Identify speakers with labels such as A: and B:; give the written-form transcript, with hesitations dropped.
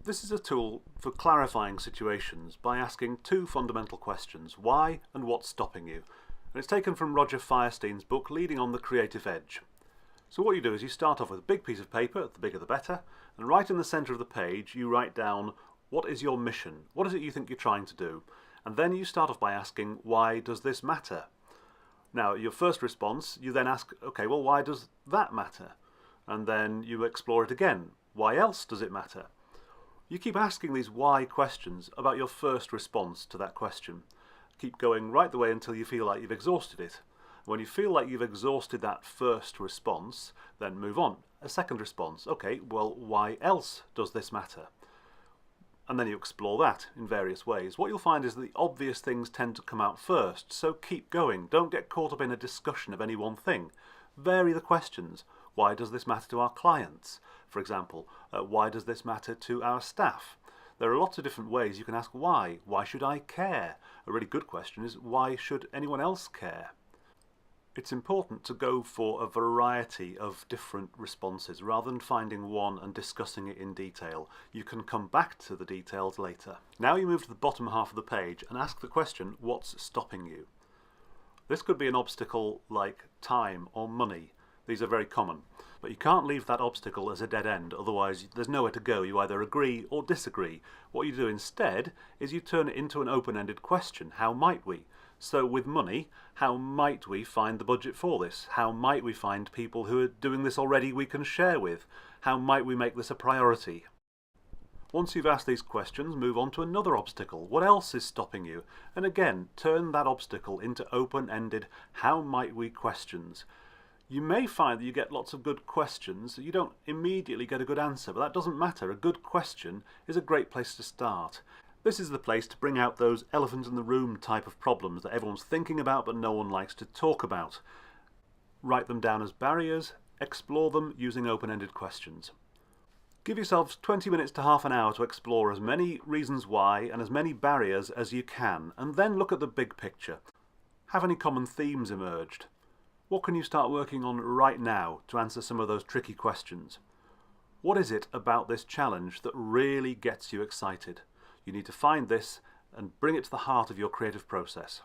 A: This is a tool for clarifying situations by asking two fundamental questions: why and what's stopping you? And it's taken from Roger Firestein's book Leading on the Creative Edge. So what you do is you start off with a big piece of paper, the bigger the better, and right in the centre of the page you write down what is your mission, what is it you think you're trying to do, and then you start off by asking, why does this matter? Now your first response, you then ask, okay, well, why does that matter? And then you explore it again, why else does it matter? You keep asking these why questions about your first response to that question. Keep going right the way until you feel like you've exhausted it. When you feel like you've exhausted that first response, then move on. A second response. Okay, well, why else does this matter? And then you explore that in various ways. What you'll find is that the obvious things tend to come out first, so keep going. Don't get caught up in a discussion of any one thing. Vary the questions. Why does this matter to our clients? For example, why does this matter to our staff? There are lots of different ways you can ask why. Why should I care? A really good question is, why should anyone else care? It's important to go for a variety of different responses rather than finding one and discussing it in detail. You can come back to the details later. Now you move to the bottom half of the page and ask the question, what's stopping you? This could be an obstacle like time or money. These are very common. But you can't leave that obstacle as a dead end, otherwise there's nowhere to go. You either agree or disagree. What you do instead is you turn it into an open-ended question. How might we? So with money, how might we find the budget for this? How might we find people who are doing this already we can share with? How might we make this a priority? Once you've asked these questions, move on to another obstacle. What else is stopping you? And again, turn that obstacle into open-ended how might we questions. You may find that you get lots of good questions. You don't immediately get a good answer, but that doesn't matter. A good question is a great place to start. This is the place to bring out those elephant in the room type of problems that everyone's thinking about but no one likes to talk about. Write them down as barriers, explore them using open-ended questions. Give yourselves 20 minutes to half an hour to explore as many reasons why and as many barriers as you can, and then look at the big picture. Have any common themes emerged? What can you start working on right now to answer some of those tricky questions? What is it about this challenge that really gets you excited? You need to find this and bring it to the heart of your creative process.